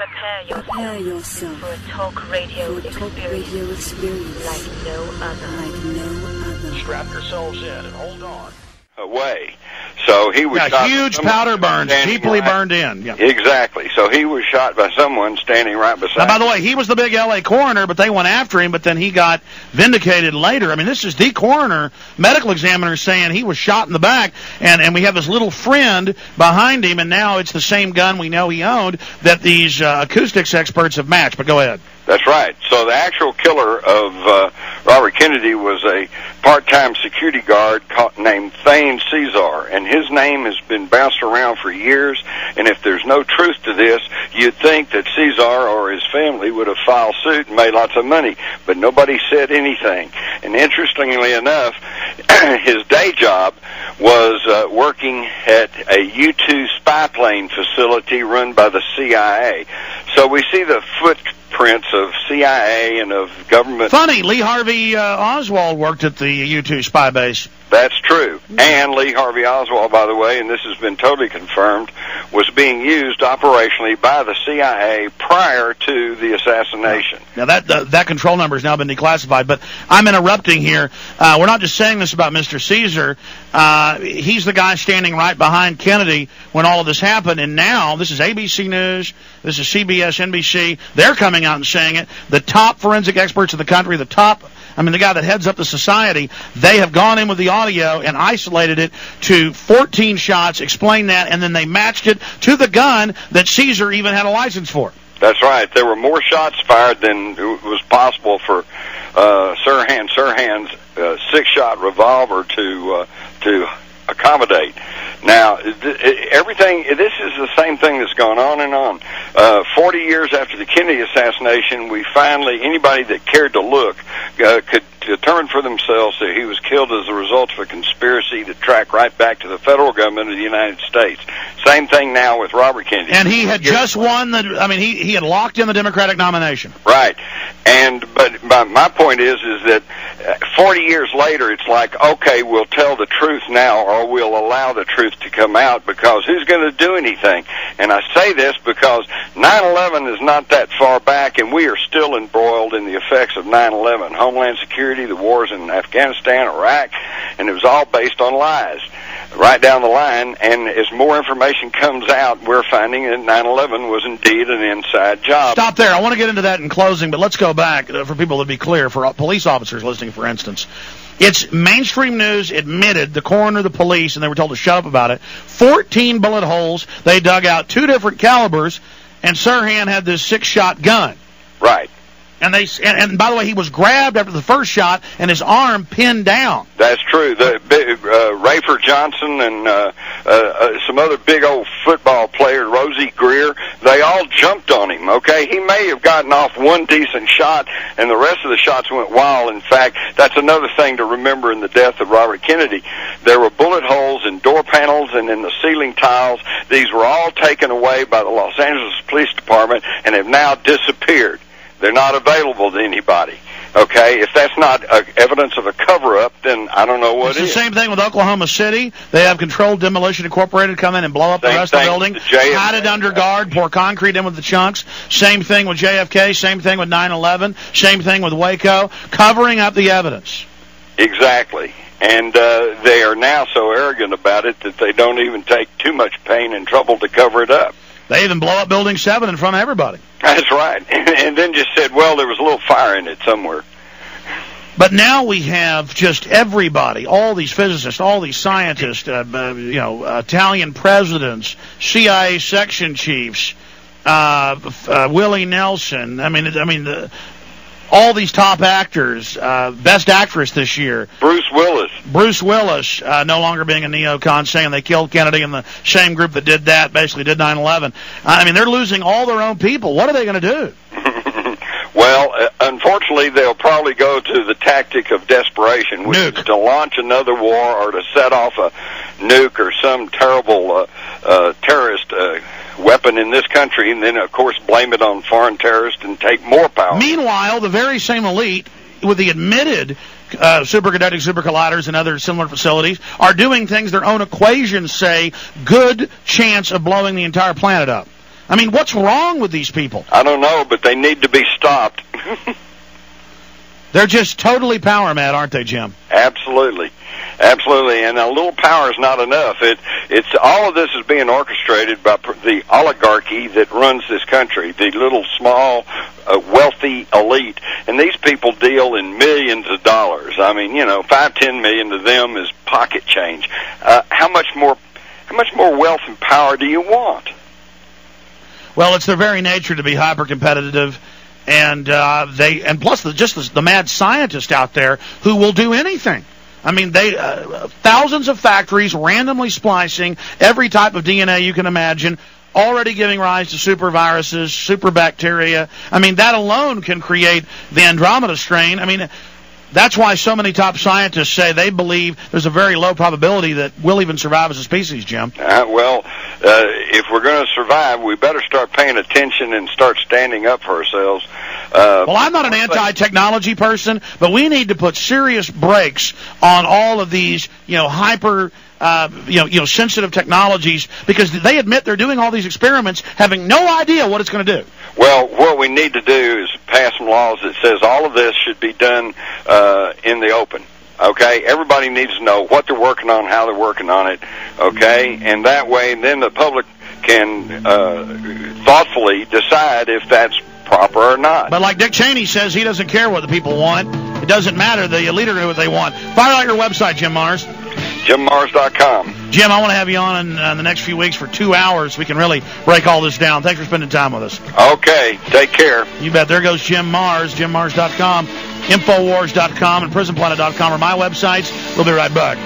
Prepare yourself for a talk radio experience like no other. Strap yourselves in and hold on. Away. So he was shot. Huge powder burns, deeply burned in. Yeah. Exactly. So he was shot by someone standing right beside him. Now, by the way, he was the big L.A. coroner, but they went after him, but then he got vindicated later. I mean, this is the coroner, medical examiner, saying he was shot in the back, and we have this little friend behind him, and now it's the same gun we know he owned that these acoustics experts have matched. But go ahead. That's right. So the actual killer of Robert Kennedy was a part-time security guard named Thane Caesar, and his name has been bounced around for years, and if there's no truth to this, you'd think that Caesar or his family would have filed suit and made lots of money, but nobody said anything. And interestingly enough, his day job was working at a U-2 spy plane facility run by the CIA. So we see the footprints of CIA and of government. Funny, Lee Harvey Oswald worked at the U-2 spy base. That's true. And Lee Harvey Oswald, by the way, and this has been totally confirmed, was being used operationally by the CIA prior to the assassination. Now, that control number has now been declassified, but I'm interrupting here. We're not just saying this about Mr. Caesar. He's the guy standing right behind Kennedy when all of this happened, and now this is ABC News, this is CBS, NBC. They're coming out and saying it. The top forensic experts in the country, the guy that heads up the society, they have gone in with the audio and isolated it to 14 shots, explained that, and then they matched it to the gun that Caesar even had a license for. That's right. There were more shots fired than was possible for Sirhan's six-shot revolver to accommodate. Now, everything, this is the same thing that's gone on and on. 40 years after the Kennedy assassination, we finally, anybody that cared to look could determine for themselves that he was killed as a result of a conspiracy to track right back to the federal government of the United States. Same thing now with Robert Kennedy. And he had just won he had locked in the Democratic nomination. Right. But my point is that 40 years later, it's like, okay, we'll tell the truth now, or we'll allow the truth to come out, because who's going to do anything? And I say this because 9/11 is not that far back, and we are still embroiled in the effects of 9/11. Homeland Security, the wars in Afghanistan, Iraq, and it was all based on lies right down the line. And as more information comes out, we're finding that 9/11 was indeed an inside job. Stop there. I want to get into that in closing, but let's go back for people to be clear, for police officers listening, for instance. It's mainstream news admitted, the coroner, the police, and they were told to shut up about it. 14 bullet holes. They dug out 2 different calibers, and Sirhan had this 6-shot gun. Right. And by the way, he was grabbed after the first shot and his arm pinned down. That's true. The Rayford Johnson and some other big old football player, Rosie Greer, they all jumped on him, okay? He may have gotten off one decent shot, and the rest of the shots went wild. In fact, that's another thing to remember in the death of Robert Kennedy. There were bullet holes in door panels and in the ceiling tiles. These were all taken away by the Los Angeles Police Department and have now disappeared. They're not available to anybody. Okay, if that's not evidence of a cover-up, then I don't know what is. It's the same thing with Oklahoma City. They have Controlled Demolition Incorporated come in and blow up the rest of the building, hide it under guard, pour concrete in with the chunks. Same thing with JFK, same thing with 9/11, same thing with Waco, covering up the evidence. Exactly. And they are now so arrogant about it that they don't even take too much pain and trouble to cover it up. They even blow up Building 7 in front of everybody. That's right. And then just said, well, there was a little fire in it somewhere. But now we have just everybody, all these physicists, all these scientists, Italian presidents, CIA section chiefs, Willie Nelson. All these top actors, best actress this year. Bruce Willis, no longer being a neocon, saying they killed Kennedy, and the same group that did that basically did 9/11. They're losing all their own people. What are they going to do? Well, unfortunately, they'll probably go to the tactic of desperation, which is to launch another war or to set off a nuke or some terrible terrorist weapon in this country, and then, of course, blame it on foreign terrorists and take more power. Meanwhile, the very same elite, with the admitted superconducting supercolliders and other similar facilities, are doing things their own equations say good chance of blowing the entire planet up. I mean, what's wrong with these people? I don't know, but they need to be stopped. They're just totally power mad, aren't they, Jim? Absolutely. Absolutely, and a little power is not enough. It's all of this is being orchestrated by the oligarchy that runs this country, the little, small, wealthy elite, and these people deal in millions of dollars. I mean, you know, 5-10 million to them is pocket change. How much more wealth and power do you want? Well, it's their very nature to be hyper-competitive, and plus the mad scientist out there who will do anything. I mean, they thousands of factories randomly splicing every type of DNA you can imagine, already giving rise to super viruses, super bacteria. I mean, that alone can create the Andromeda strain. I mean, that's why so many top scientists say they believe there's a very low probability that we'll even survive as a species, Jim. If we're going to survive, we better start paying attention and start standing up for ourselves. Well, I'm not an anti-technology person, but we need to put serious brakes on all of these, hyper, sensitive technologies, because they admit they're doing all these experiments, having no idea what it's going to do. Well, what we need to do is pass some laws that says all of this should be done in the open. Okay, everybody needs to know what they're working on, how they're working on it. Okay, and that way, then the public can thoughtfully decide if that's proper or not. But like Dick Cheney says, he doesn't care what the people want. It doesn't matter. The elite are what they want. Fire out your website, Jim Marrs. JimMarrs.com. Jim, I want to have you on in the next few weeks for 2 hours so we can really break all this down. Thanks for spending time with us. Okay, take care. You bet. There goes Jim Marrs, JimMarrs.com, Infowars.com, and PrisonPlanet.com are my websites. We'll be right back.